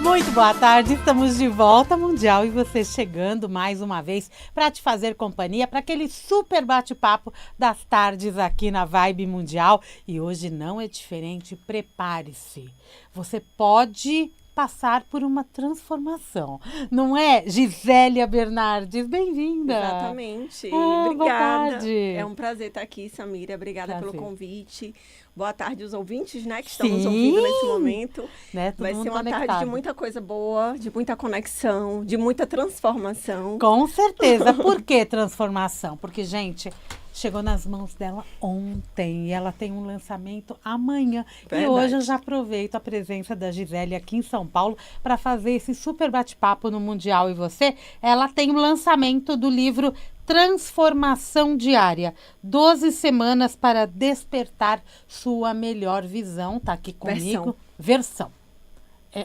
Muito boa tarde, estamos de volta Mundial e você chegando mais uma vez para te fazer companhia para aquele super bate-papo das tardes aqui na Vibe Mundial. E hoje não é diferente, prepare-se. Você pode passar por uma transformação, não é? Gisélia Bernardes, bem-vinda. Exatamente, obrigada. Boa tarde. É um prazer estar aqui, Samira, obrigada pelo convite. Boa tarde aos ouvintes, né, que estão nos ouvindo nesse momento. Né, vai ser uma tarde de muita coisa boa, de muita conexão, de muita transformação. Com certeza. Por que transformação? Porque, gente, chegou nas mãos dela ontem e ela tem um lançamento amanhã. Verdade. E hoje eu já aproveito a presença da Gisele aqui em São Paulo para fazer esse super bate-papo no Mundial e você. Ela tem o lançamento do livro Transformação Diária, 12 semanas para despertar sua melhor visão. Tá aqui comigo. Versão.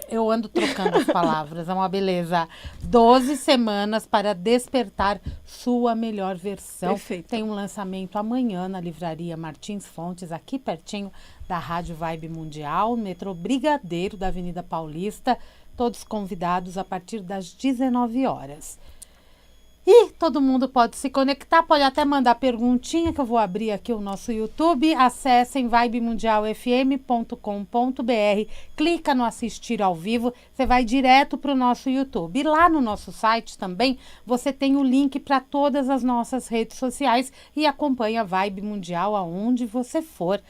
Eu ando trocando as palavras, é uma beleza. 12 semanas para despertar sua melhor versão. Perfeito. Tem um lançamento amanhã na livraria Martins Fontes, aqui pertinho da Rádio Vibe Mundial, metrô Brigadeiro da Avenida Paulista. Todos convidados a partir das 19 horas. E todo mundo pode se conectar, pode até mandar perguntinha, que eu vou abrir aqui o nosso YouTube. Acessem vibemundialfm.com.br, clica no assistir ao vivo, você vai direto para o nosso YouTube. E lá no nosso site também você tem o link para todas as nossas redes sociais e acompanha a Vibe Mundial aonde você for.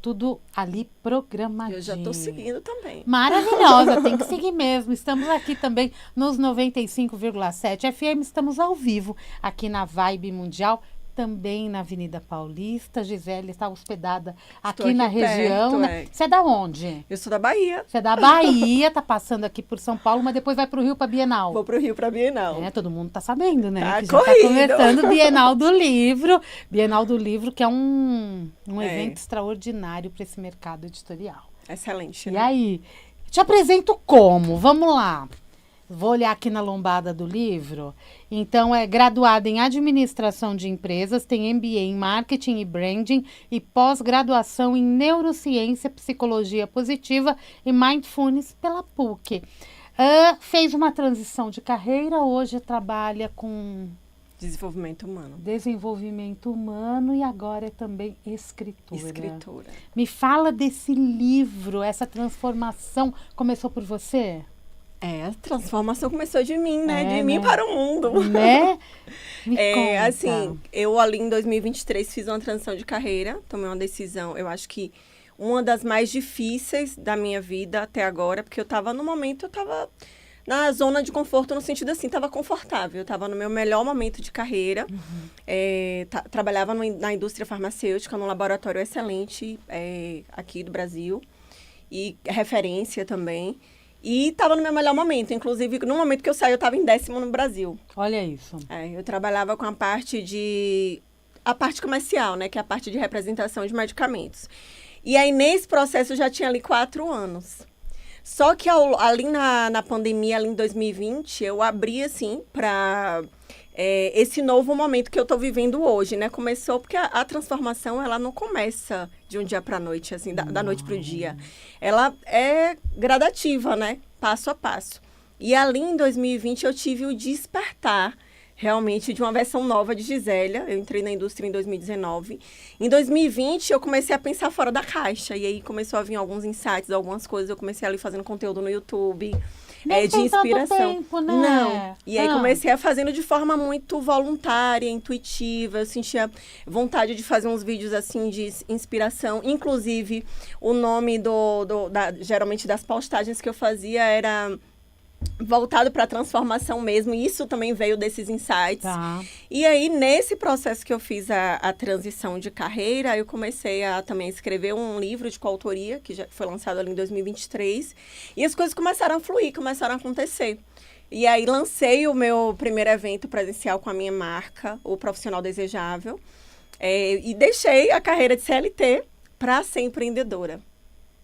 Tudo ali programadinho. Eu já estou seguindo também. Maravilhosa, tem que seguir mesmo. Estamos aqui também nos 95,7 FM, estamos ao vivo aqui na Vibe Mundial, também na Avenida Paulista. Gisele está hospedada aqui na região. Perto, né? Você é da onde? Eu sou da Bahia. Você é da Bahia, tá passando aqui por São Paulo, mas depois vai para o Rio para Bienal. Vou para o Rio para Bienal. Todo mundo tá sabendo, né? Tá que corrido. Já tá começando Bienal do Livro. Bienal do Livro, que é um evento extraordinário para esse mercado editorial. Excelente, né? E aí, te apresento como? Vamos lá. Vou olhar aqui na lombada do livro. Então, é graduada em Administração de Empresas, tem MBA em Marketing e Branding e pós-graduação em Neurociência, Psicologia Positiva e Mindfulness pela PUC. Fez uma transição de carreira, hoje trabalha com... Desenvolvimento humano. Desenvolvimento humano e agora é também escritora. Escritora. Me fala desse livro, essa transformação começou por você? A transformação começou de mim, né? De mim para o mundo. Né? Me conta. Assim, eu ali em 2023 fiz uma transição de carreira, tomei uma decisão, eu acho que uma das mais difíceis da minha vida até agora, porque eu estava na zona de conforto, no sentido assim, estava confortável, eu estava no meu melhor momento de carreira, trabalhava na indústria farmacêutica, num laboratório excelente aqui do Brasil, e referência também. E estava no meu melhor momento, inclusive no momento que eu saí eu estava em 10º no Brasil. Olha isso. Eu trabalhava com a parte comercial, né, que é a parte de representação de medicamentos. E aí nesse processo eu já tinha ali 4 anos. Só que ali na pandemia, ali em 2020, eu abri assim para esse novo momento que eu estou vivendo hoje, né? Começou porque a transformação, ela não começa de um dia para a noite, assim, da noite para o dia. Ela é gradativa, né? Passo a passo. E ali em 2020 eu tive o despertar realmente de uma versão nova de Gisélia. Eu entrei na indústria em 2019. Em 2020 eu comecei a pensar fora da caixa. E aí começou a vir alguns insights, algumas coisas. Eu comecei ali fazendo conteúdo no YouTube. De inspiração. Tempo, né? Não. E aí comecei a fazendo de forma muito voluntária, intuitiva. Eu sentia vontade de fazer uns vídeos assim de inspiração. Inclusive, o nome geralmente das postagens que eu fazia era voltado para a transformação mesmo, e isso também veio desses insights. Tá. E aí, nesse processo que eu fiz a transição de carreira, eu comecei a também escrever um livro de coautoria, que já foi lançado ali em 2023, e as coisas começaram a fluir, começaram a acontecer. E aí, lancei o meu primeiro evento presencial com a minha marca, o Profissional Desejável, e deixei a carreira de CLT para ser empreendedora.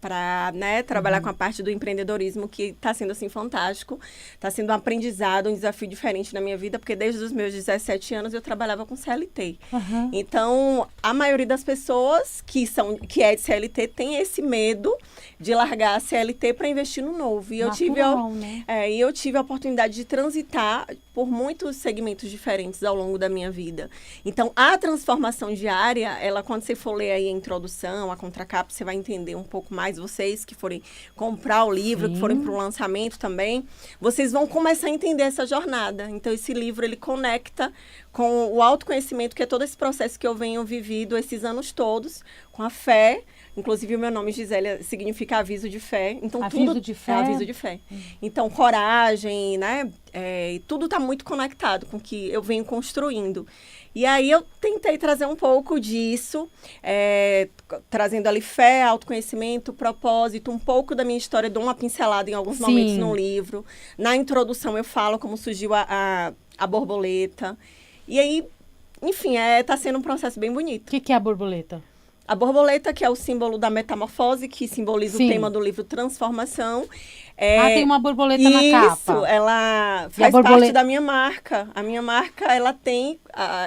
para, né, trabalhar com a parte do empreendedorismo, que está sendo, assim, fantástico. Está sendo um aprendizado, um desafio diferente na minha vida, porque desde os meus 17 anos eu trabalhava com CLT. Então, a maioria das pessoas que é de CLT tem esse medo de largar a CLT para investir no novo. E eu tive a oportunidade de transitar por muitos segmentos diferentes ao longo da minha vida. Então, a transformação diária, quando você for ler aí a introdução, a contracapa, você vai entender um pouco mais. Vocês que forem comprar o livro, que forem para o lançamento também, vocês vão começar a entender essa jornada. Então, esse livro, ele conecta com o autoconhecimento, que é todo esse processo que eu venho vivido esses anos todos, com a fé. Inclusive, o meu nome, Gisélia, significa aviso de fé. Então, aviso de fé? É aviso de fé. Então, coragem, né? Tudo está muito conectado com o que eu venho construindo. E aí, eu tentei trazer um pouco disso, trazendo ali fé, autoconhecimento, propósito, um pouco da minha história, dou uma pincelada em alguns momentos no livro. Na introdução, eu falo como surgiu a borboleta. E aí, enfim, tá sendo um processo bem bonito. O que é a borboleta? A borboleta, que é o símbolo da metamorfose, que simboliza o tema do livro Transformação. Tem uma borboleta na capa. Isso, ela faz parte da minha marca. A minha marca, ela tem,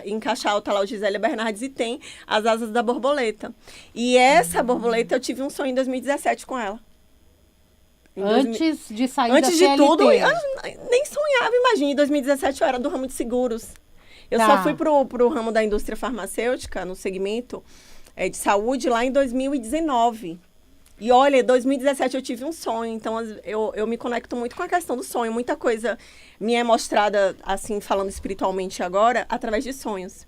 em caixa alta lá, o Gisélia Bernardes, e tem as asas da borboleta. E essa borboleta, eu tive um sonho em 2017 com ela. Antes de sair da Antes de tudo, eu nem sonhava, imagina. Em 2017 eu era do ramo de seguros. Eu só fui pro ramo da indústria farmacêutica, no segmento de saúde, lá em 2019. E olha, em 2017 eu tive um sonho, então eu me conecto muito com a questão do sonho. Muita coisa me é mostrada, assim, falando espiritualmente agora, através de sonhos.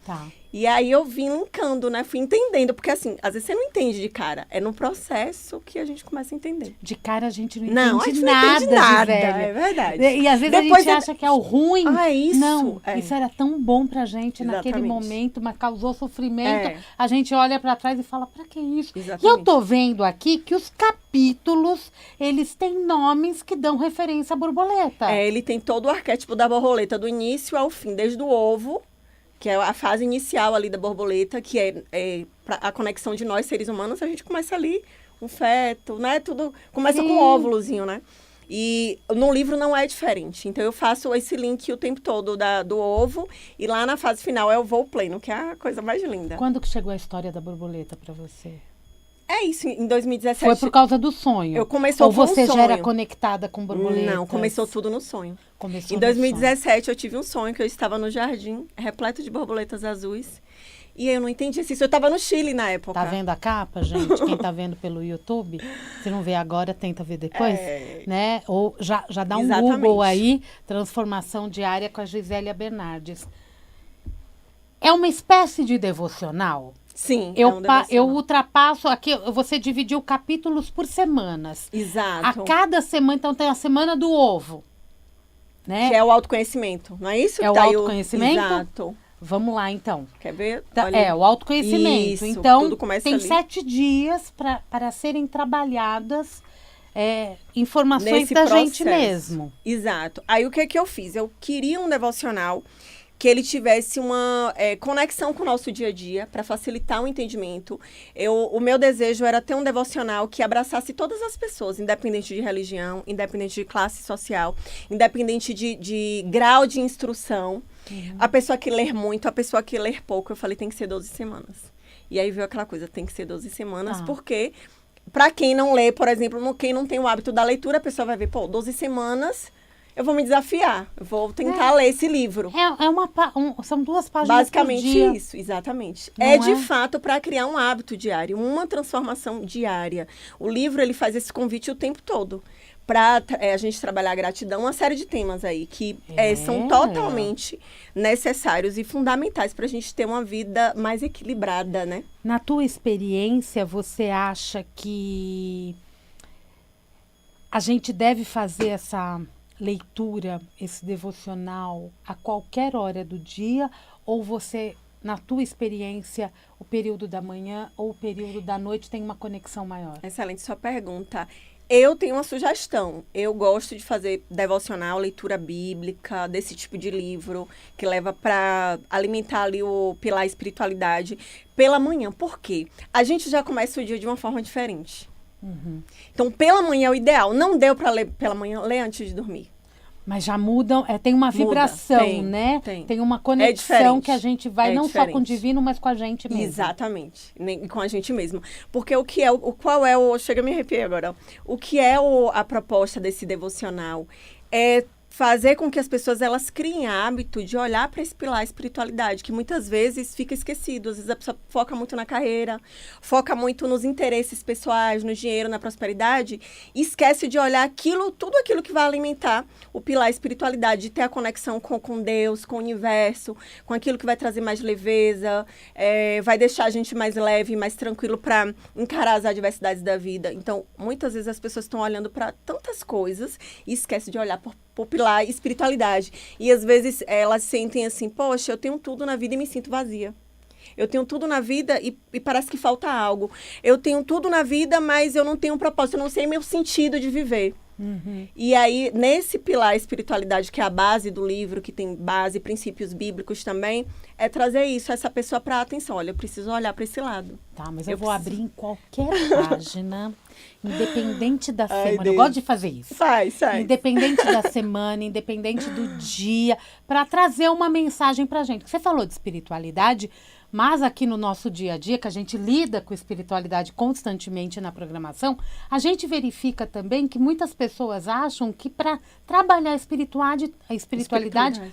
E aí eu vim linkando, né? Fui entendendo, porque assim, às vezes você não entende de cara. É no processo que a gente começa a entender. De cara a gente não entende nada, nada, é verdade. E às vezes depois a gente acha que é o ruim. Isso. Não, isso era tão bom pra gente naquele momento, mas causou sofrimento. A gente olha pra trás e fala, pra que isso? E eu tô vendo aqui que os capítulos, eles têm nomes que dão referência à borboleta. Ele tem todo o arquétipo da borboleta, do início ao fim, desde o ovo, que é a fase inicial ali da borboleta, que é a conexão de nós, seres humanos. A gente começa ali, um feto, né? Tudo começa com um óvulozinho, né? E no livro não é diferente. Então, eu faço esse link o tempo todo do ovo. E lá na fase final é o voo pleno, que é a coisa mais linda. Quando que chegou a história da borboleta pra você? É isso, em 2017. Foi por causa do sonho? Eu começou com um sonho. Ou você já era conectada com borboletas? Não, começou tudo no sonho. Em 2017, eu tive um sonho que eu estava no jardim, repleto de borboletas azuis. E eu não entendi isso. Eu estava no Chile na época. Tá vendo a capa, gente? Quem tá vendo pelo YouTube, se não vê agora, tenta ver depois, né? Ou já dá um Google aí, Transformação Diária com a Gisélia Bernardes. É uma espécie de devocional? Sim, eu ultrapasso aqui, você dividiu capítulos por semanas. Exato. A cada semana, então tem a semana do ovo, né? Que é o autoconhecimento, não é isso? É o autoconhecimento? Exato. Vamos lá, então. Quer ver? O autoconhecimento. Isso, então, tudo começa tem ali. 7 dias para serem trabalhadas informações nesse da processo. Gente mesmo. Exato. Aí, o que eu fiz? Eu queria um devocional que ele tivesse uma conexão com o nosso dia a dia, para facilitar o entendimento. O meu desejo era ter um devocional que abraçasse todas as pessoas, independente de religião, independente de classe social, independente de grau de instrução. A pessoa que ler muito, a pessoa que ler pouco. Eu falei, tem que ser 12 semanas. E aí veio aquela coisa, tem que ser 12 semanas, porque para quem não lê, por exemplo, quem não tem o hábito da leitura, a pessoa vai ver, 12 semanas... Eu vou me desafiar, eu vou tentar ler esse livro. São 2 páginas basicamente por dia. Isso, exatamente. Não de fato para criar um hábito diário, uma transformação diária. O livro, ele faz esse convite o tempo todo. Para a gente trabalhar a gratidão, uma série de temas aí que são totalmente necessários e fundamentais para a gente ter uma vida mais equilibrada, né? Na tua experiência, você acha que a gente deve fazer essa leitura, esse devocional a qualquer hora do dia, ou você, na tua experiência, o período da manhã ou o período da noite tem uma conexão maior? Excelente sua pergunta. Eu tenho uma sugestão. Eu gosto de fazer devocional, leitura bíblica, desse tipo de livro, que leva para alimentar ali o pilar espiritualidade pela manhã. Por quê? A gente já começa o dia de uma forma diferente. Então, pela manhã é o ideal. Não deu para ler pela manhã, lê antes de dormir. Mas já mudam, tem uma vibração, né? Tem uma conexão que a gente vai não só com o divino, mas com a gente mesmo. Exatamente, com a gente mesmo. Porque chega a me arrepiar agora. O que é a proposta desse devocional? É fazer com que as pessoas elas criem hábito de olhar para esse pilar espiritualidade, que muitas vezes fica esquecido. Às vezes a pessoa foca muito na carreira, foca muito nos interesses pessoais, no dinheiro, na prosperidade, e esquece de olhar tudo aquilo que vai alimentar o pilar espiritualidade, de ter a conexão com Deus, com o universo, com aquilo que vai trazer mais leveza, vai deixar a gente mais leve, mais tranquilo para encarar as adversidades da vida. Então, muitas vezes as pessoas estão olhando para tantas coisas e esquecem de olhar por pilar espiritualidade. E às vezes elas sentem assim, poxa, eu tenho tudo na vida e me sinto vazia. Eu tenho tudo na vida e parece que falta algo. Eu tenho tudo na vida, mas eu não tenho um propósito, eu não sei meu sentido de viver. E aí, nesse pilar espiritualidade, que é a base do livro, que tem base, princípios bíblicos também, é trazer isso, essa pessoa para atenção. Olha, eu preciso olhar para esse lado. Tá, mas eu vou abrir em qualquer página, independente da semana. Eu gosto de fazer isso. Faz. Independente da semana, independente do dia, para trazer uma mensagem pra gente. Você falou de espiritualidade, mas aqui no nosso dia a dia, que a gente lida com espiritualidade constantemente na programação, a gente verifica também que muitas pessoas acham que para trabalhar a espiritualidade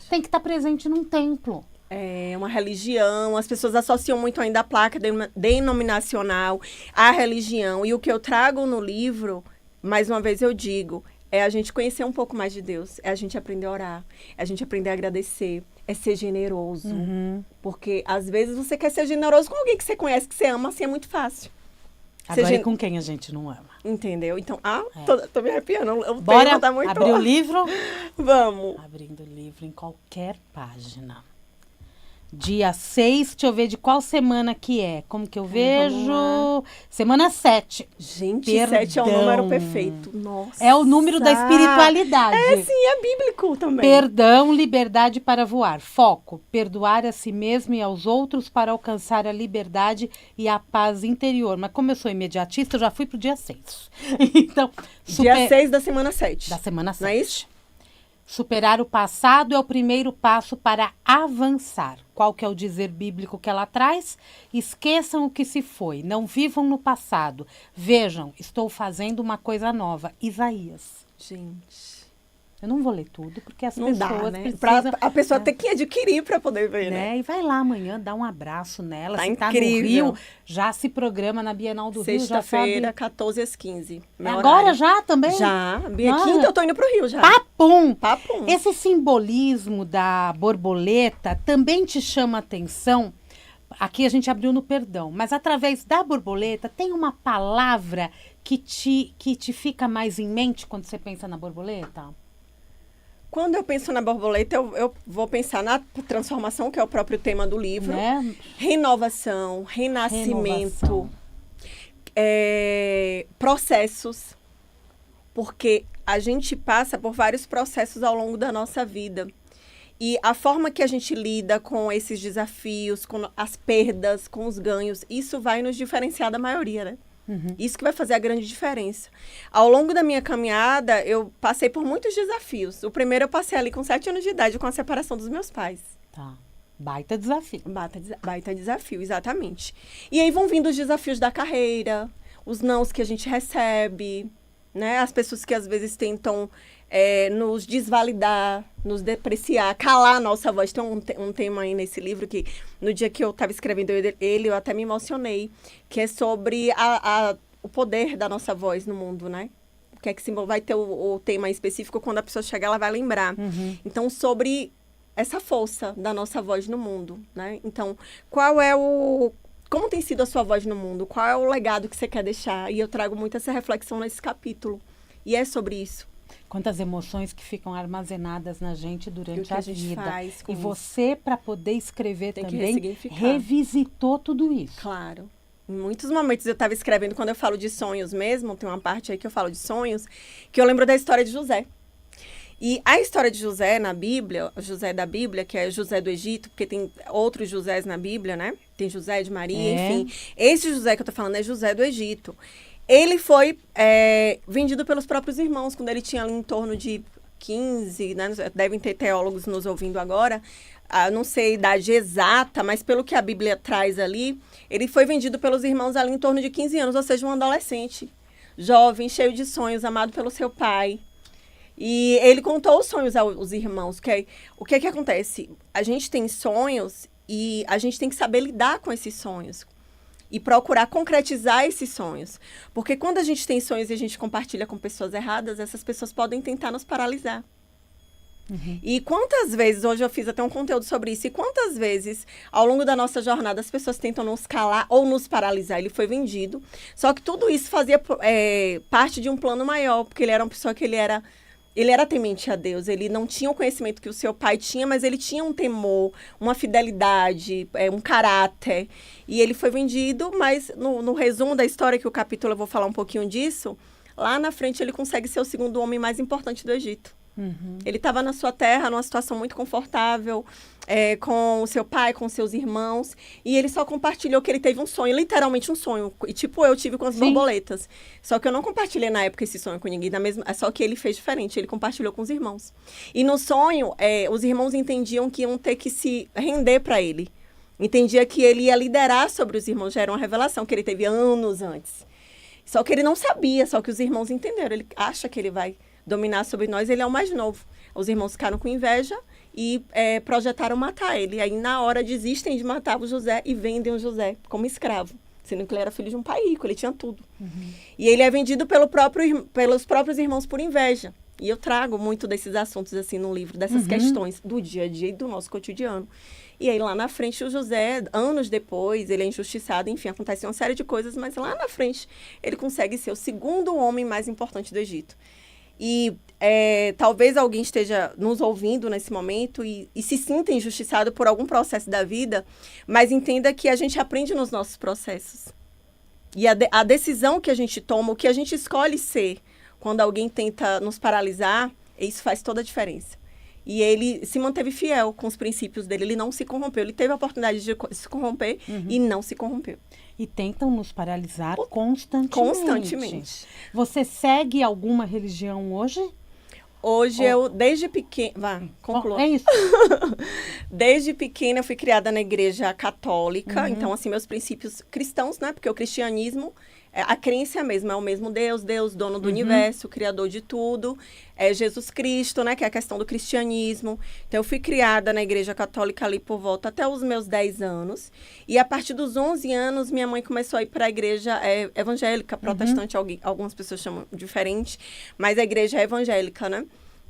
tem que estar presente num templo. É uma religião, as pessoas associam muito ainda a placa denominacional à religião. E o que eu trago no livro, mais uma vez eu digo, é a gente conhecer um pouco mais de Deus, é a gente aprender a orar, é a gente aprender a agradecer, é ser generoso. Porque às vezes você quer ser generoso com alguém que você conhece, que você ama, assim é muito fácil. Agora com quem a gente não ama. Entendeu? Então, tô me arrepiando. Bora abrir o livro? Vamos. Abrindo o livro em qualquer página. Dia 6, deixa eu ver de qual semana que é. Como que eu vejo? Semana 7. Gente, 7 é o número perfeito. Nossa. É o número da espiritualidade. Sim, é bíblico também. Perdão, liberdade para voar. Foco, perdoar a si mesmo e aos outros para alcançar a liberdade e a paz interior. Mas como eu sou imediatista, eu já fui pro dia 6. Então, dia 6 da semana 7. Da semana 7. Não é isso? Superar o passado é o primeiro passo para avançar. Qual que é o dizer bíblico que ela traz? Esqueçam o que se foi, não vivam no passado. Vejam, estou fazendo uma coisa nova. Isaías. Gente... Eu não vou ler tudo, porque as não pessoas dá, né? precisam... A pessoa tem que adquirir para poder ver, né? E vai lá amanhã, dá um abraço nela. Tá se incrível. Tá no Rio, já se programa na Bienal do Rio. Sexta-feira, 14 às 15. Agora horário. já também? Já. Quinta eu tô indo pro Rio já. Papum! Papum. Esse simbolismo da borboleta também te chama atenção? Aqui a gente abriu no perdão, mas através da borboleta tem uma palavra que te fica mais em mente quando você pensa na borboleta? Quando eu penso na borboleta, eu vou pensar na transformação, que é o próprio tema do livro. Né? Renovação, renascimento, processos. Porque a gente passa por vários processos ao longo da nossa vida. E a forma que a gente lida com esses desafios, com as perdas, com os ganhos, isso vai nos diferenciar da maioria, né? Isso que vai fazer a grande diferença. Ao longo da minha caminhada, eu passei por muitos desafios. O primeiro eu passei ali com 7 anos de idade, com a separação dos meus pais. Tá. Baita desafio. Baita desafio, exatamente. E aí vão vindo os desafios da carreira, os nãos que a gente recebe, né? As pessoas que às vezes tentam nos desvalidar, nos depreciar, calar a nossa voz. Tem um tema aí nesse livro que, no dia que eu estava escrevendo ele, eu até me emocionei, que é sobre o poder da nossa voz no mundo, né? O que é que vai ter o tema específico, quando a pessoa chegar, ela vai lembrar. Então, sobre essa força da nossa voz no mundo, né? Então, como tem sido a sua voz no mundo? Qual é o legado que você quer deixar? E eu trago muito essa reflexão nesse capítulo. E é sobre isso. Quantas emoções que ficam armazenadas na gente durante a vida. E você, isso. Para poder escrever tem também, revisitou tudo isso. Claro. Em muitos momentos eu estava escrevendo, quando eu falo de sonhos mesmo, tem uma parte aí que eu falo de sonhos, que eu lembro da história de José. E a história de José na Bíblia, José da Bíblia, que é José do Egito, porque tem outros Josés na Bíblia, né? Tem José de Maria, enfim. Esse José que eu tô falando é José do Egito. Ele foi vendido pelos próprios irmãos, quando ele tinha ali em torno de 15, né? Devem ter teólogos nos ouvindo agora, não sei a idade exata, mas pelo que a Bíblia traz ali, ele foi vendido pelos irmãos ali em torno de 15 anos, ou seja, um adolescente, jovem, cheio de sonhos, amado pelo seu pai. E ele contou os sonhos aos irmãos. O que acontece? A gente tem sonhos e a gente tem que saber lidar com esses sonhos e procurar concretizar esses sonhos. Porque quando a gente tem sonhos e a gente compartilha com pessoas erradas, essas pessoas podem tentar nos paralisar. Uhum. E quantas vezes, hoje eu fiz até um conteúdo sobre isso, e quantas vezes ao longo da nossa jornada as pessoas tentam nos calar ou nos paralisar. Ele foi vendido, só que tudo isso fazia parte de um plano maior, porque ele era uma pessoa que ele era temente a Deus, ele não tinha o conhecimento que o seu pai tinha, mas ele tinha um temor, uma fidelidade, um caráter. E ele foi vendido, mas no resumo da história, que o capítulo eu vou falar um pouquinho disso, lá na frente ele consegue ser o segundo homem mais importante do Egito. Uhum. Ele estava na sua terra, numa situação muito confortável, com o seu pai, com seus irmãos, e ele só compartilhou que ele teve um sonho, literalmente um sonho, e tipo eu tive com as borboletas. Só que eu não compartilhei na época esse sonho com ninguém, só que ele fez diferente, ele compartilhou com os irmãos. E no sonho, os irmãos entendiam que iam ter que se render para ele. Entendia que ele ia liderar sobre os irmãos, já era uma revelação que ele teve anos antes. Só que ele não sabia, só que os irmãos entenderam, ele acha que ele vai dominar sobre nós, ele é o mais novo. Os irmãos ficaram com inveja e projetaram matar ele. E aí, na hora, desistem de matar o José e vendem o José como escravo. Sendo que ele era filho de um pai rico, ele tinha tudo. Uhum. E ele é vendido pelos próprios irmãos por inveja. E eu trago muito desses assuntos, assim, no livro, dessas questões do dia a dia e do nosso cotidiano. E aí, lá na frente, o José, anos depois, ele é injustiçado, enfim, acontece uma série de coisas, mas lá na frente, ele consegue ser o segundo homem mais importante do Egito. E talvez alguém esteja nos ouvindo nesse momento e se sinta injustiçado por algum processo da vida, mas entenda que a gente aprende nos nossos processos. E a decisão que a gente toma, o que a gente escolhe ser, quando alguém tenta nos paralisar, isso faz toda a diferença. E ele se manteve fiel com os princípios dele, ele não se corrompeu. Ele teve a oportunidade de se corromper e não se corrompeu. E tentam nos paralisar constantemente. Constantemente. Você segue alguma religião hoje? Hoje eu, desde pequena... conclua. É isso. Desde pequena eu fui criada na igreja católica. Então, assim, meus princípios cristãos, né? Porque o cristianismo... A crença é a mesma, é o mesmo Deus, dono do universo, criador de tudo. É Jesus Cristo, né, que é a questão do cristianismo. Então, eu fui criada na igreja católica ali por volta até os meus 10 anos. E a partir dos 11 anos, minha mãe começou a ir para a igreja evangélica, protestante, algumas pessoas chamam diferente, mas a igreja é evangélica, né,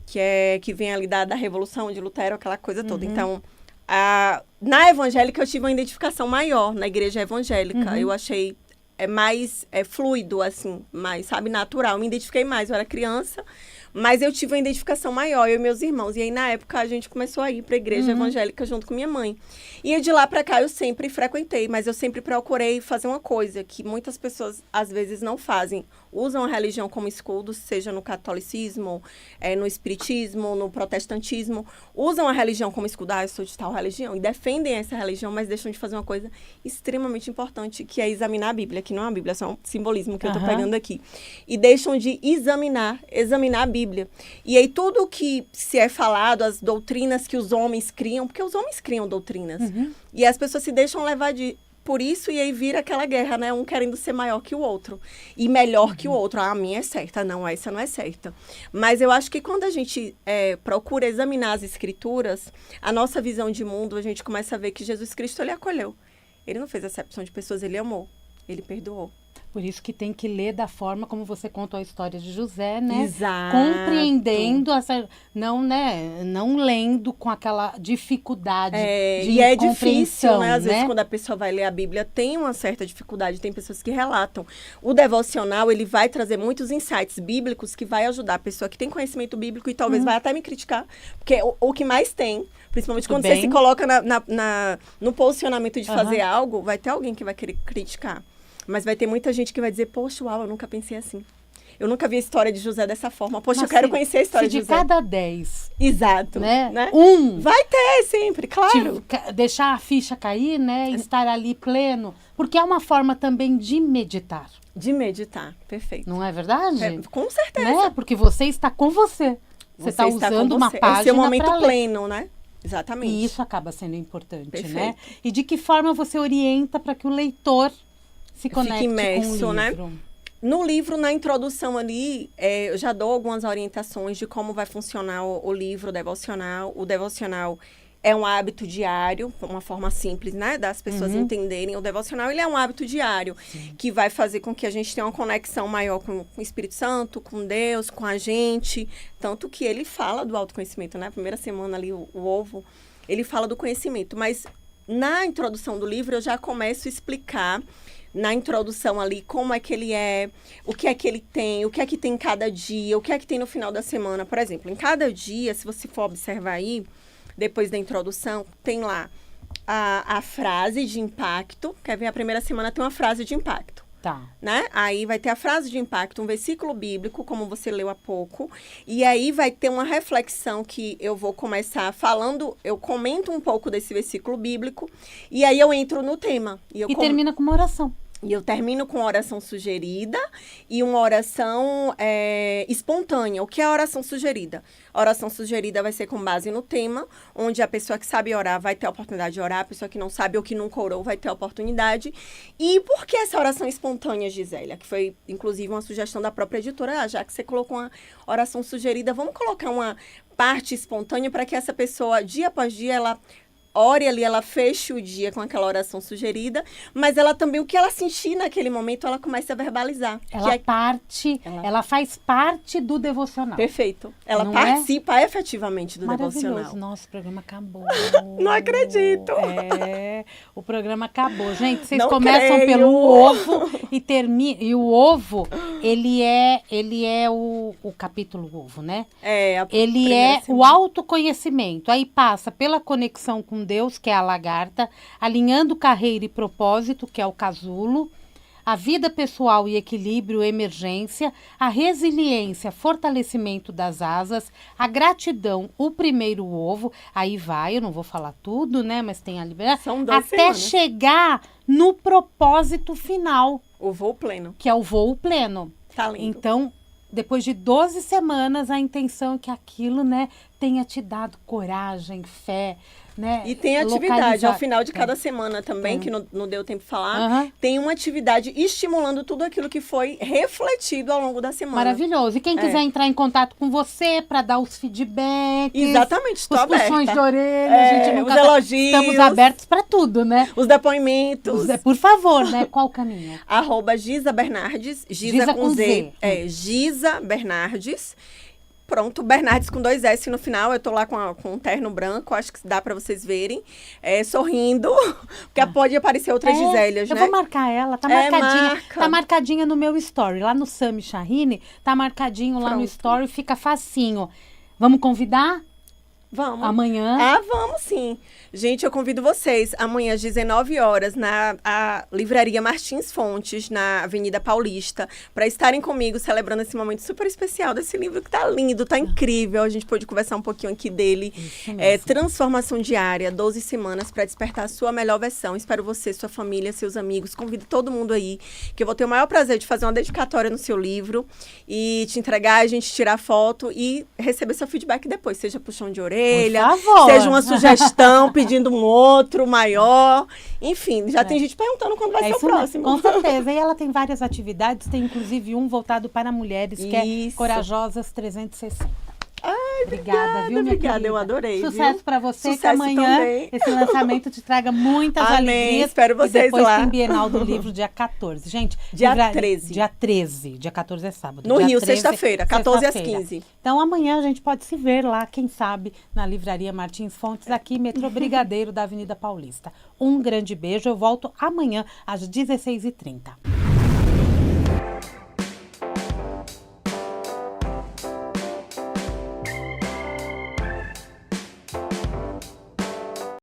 que vem ali da Revolução de Lutero, aquela coisa toda. Então, na evangélica eu tive uma identificação maior, na igreja evangélica. Eu achei... mais fluido, assim, mais, sabe, natural. Eu me identifiquei mais, eu era criança, mas eu tive uma identificação maior, eu e meus irmãos. E aí, na época, a gente começou a ir para a igreja evangélica junto com minha mãe. E de lá para cá, eu sempre frequentei, mas eu sempre procurei fazer uma coisa que muitas pessoas, às vezes, não fazem. Usam a religião como escudo, seja no catolicismo, no espiritismo, no protestantismo. Usam a religião como escudo, eu sou de tal religião, e defendem essa religião, mas deixam de fazer uma coisa extremamente importante, que é examinar a Bíblia, que não é uma Bíblia, é só um simbolismo que eu estou pegando aqui. E deixam de examinar a Bíblia. E aí tudo que se é falado, as doutrinas que os homens criam, porque os homens criam doutrinas, e as pessoas se deixam levar por isso, e aí vira aquela guerra, né? Um querendo ser maior que o outro e melhor que o outro. A minha é certa, não, essa não é certa. Mas eu acho que quando a gente procura examinar as escrituras, a nossa visão de mundo, a gente começa a ver que Jesus Cristo, ele acolheu. Ele não fez acepção de pessoas, ele amou, ele perdoou. Por isso que tem que ler da forma como você contou a história de José, né? Exato. Compreendendo não lendo com aquela dificuldade de e é difícil, né? Às né? vezes, quando a pessoa vai ler a Bíblia, tem uma certa dificuldade. Tem pessoas que relatam. O devocional, ele vai trazer muitos insights bíblicos que vai ajudar a pessoa que tem conhecimento bíblico e talvez vai até me criticar. Porque o que mais tem, principalmente quando você se coloca no posicionamento de fazer algo, vai ter alguém que vai querer criticar. Mas vai ter muita gente que vai dizer, poxa, uau, eu nunca pensei assim. eu nunca vi a história de José dessa forma. Poxa, Mas eu quero conhecer a história de de José. cada 10, Exato. né? Um. Vai ter, sempre, claro. Deixar a ficha cair, né? Estar ali pleno. Porque é uma forma também de meditar. De meditar, perfeito. Não é verdade? Com certeza. Né? Porque você está com você. Você está usando uma página. É seu momento pra ler. pleno, né? Exatamente. E isso acaba sendo importante, Perfeito. né? E de que forma você orienta para que o leitor se conecte Fique imerso, com o né? livro? No livro, na introdução ali, eu já dou algumas orientações de como vai funcionar o livro, o devocional. O devocional é um hábito diário, uma forma simples, né? Das pessoas entenderem. O devocional, ele é um hábito diário, que vai fazer com que a gente tenha uma conexão maior com o Espírito Santo, com Deus, com a gente. Tanto que ele fala do autoconhecimento, né? A primeira semana ali, o ovo, ele fala do conhecimento. Mas na introdução do livro, eu já começo a explicar na introdução ali como é que ele é, o que é que ele tem, o que é que tem em cada dia, o que é que tem no final da semana. Por exemplo, em cada dia, se você for observar aí, depois da introdução, tem lá a frase de impacto. Quer ver? A primeira semana tem uma frase de impacto. Tá. Né? Aí vai ter a frase de impacto, um versículo bíblico, como você leu há pouco. E aí vai ter uma reflexão que eu vou começar falando, eu comento um pouco desse versículo bíblico. E aí eu entro no tema. E termina com uma oração. E eu termino com uma oração sugerida e uma oração espontânea. O que é a oração sugerida? A oração sugerida vai ser com base no tema, onde a pessoa que sabe orar vai ter a oportunidade de orar, a pessoa que não sabe ou que nunca orou vai ter a oportunidade. E por que essa oração espontânea, Gisélia? Que foi, inclusive, uma sugestão da própria editora. Já que você colocou uma oração sugerida, vamos colocar uma parte espontânea para que essa pessoa, dia após dia, ela ore ali, ela feche o dia com aquela oração sugerida, mas ela também, o que ela sentir naquele momento, ela começa a verbalizar. Ela faz parte do devocional. Perfeito. Ela Não participa efetivamente do devocional. Nossa, o programa acabou. Não acredito. O programa acabou. Gente, vocês Não começam creio. pelo ovo e terminam. E o ovo, ele é o capítulo ovo, né? Ele é o autoconhecimento. Aí passa pela conexão com Deus, que é a lagarta, alinhando carreira e propósito, que é o casulo, a vida pessoal e equilíbrio, emergência, a resiliência, fortalecimento das asas, a gratidão, o primeiro ovo, aí vai, eu não vou falar tudo, né, mas tem a liberdade, São 2 até semanas. chegar no propósito final, O voo pleno. que é o voo pleno. Tá lindo. Então, depois de 12 semanas, a intenção é que aquilo, né, tenha te dado coragem, fé, né? E tem atividade ao final de cada semana também, que não deu tempo de falar. Tem uma atividade estimulando tudo aquilo que foi refletido ao longo da semana. Maravilhoso. E quem quiser entrar em contato com você para dar os feedbacks. Exatamente, estou os aberta. puxões de orelha, a gente nunca os elogios. Estamos abertos para tudo, né? Os depoimentos. Por favor, né? Qual o caminho? @Giza Bernardes, Giza com Z. Giza Bernardes. Pronto, Bernardes com 2 S no final. Eu tô lá com um terno branco, acho que dá pra vocês verem. Sorrindo, porque pode aparecer outras Gisélias, né? Eu vou marcar ela, tá marcadinha. Marca. Tá marcadinha no meu story. Lá no Sami Shahine, tá marcadinho lá no story, fica facinho. Vamos convidar? Vamos. Amanhã? Vamos sim. Gente, eu convido vocês amanhã às 19 horas na Livraria Martins Fontes, na Avenida Paulista, para estarem comigo celebrando esse momento super especial desse livro que tá lindo, tá incrível. A gente pôde conversar um pouquinho aqui dele. Transformação Diária, 12 semanas para despertar a sua melhor versão. Espero você, sua família, seus amigos. Convido todo mundo aí, que eu vou ter o maior prazer de fazer uma dedicatória no seu livro e te entregar, a gente tirar foto e receber seu feedback depois, seja puxão de orelha, seja uma sugestão, pedindo um outro maior. Enfim, já tem gente perguntando quando vai ser o próximo. Com certeza. E ela tem várias atividades, tem inclusive um voltado para mulheres, que é Corajosas 360. Obrigada, viu, minha querida? Eu adorei. Sucesso para você, Sucesso que amanhã também. esse lançamento te traga muitas alegrias. Espero vocês e depois lá. tem Bienal do Livro, dia 14. Gente, dia 13. Dia 13. Dia 14 é sábado. No dia Rio, 13, sexta-feira, 14 às 15. Então, amanhã a gente pode se ver lá, quem sabe, na Livraria Martins Fontes, aqui, Metrô Brigadeiro, da Avenida Paulista. Um grande beijo. Eu volto amanhã, às 16h30.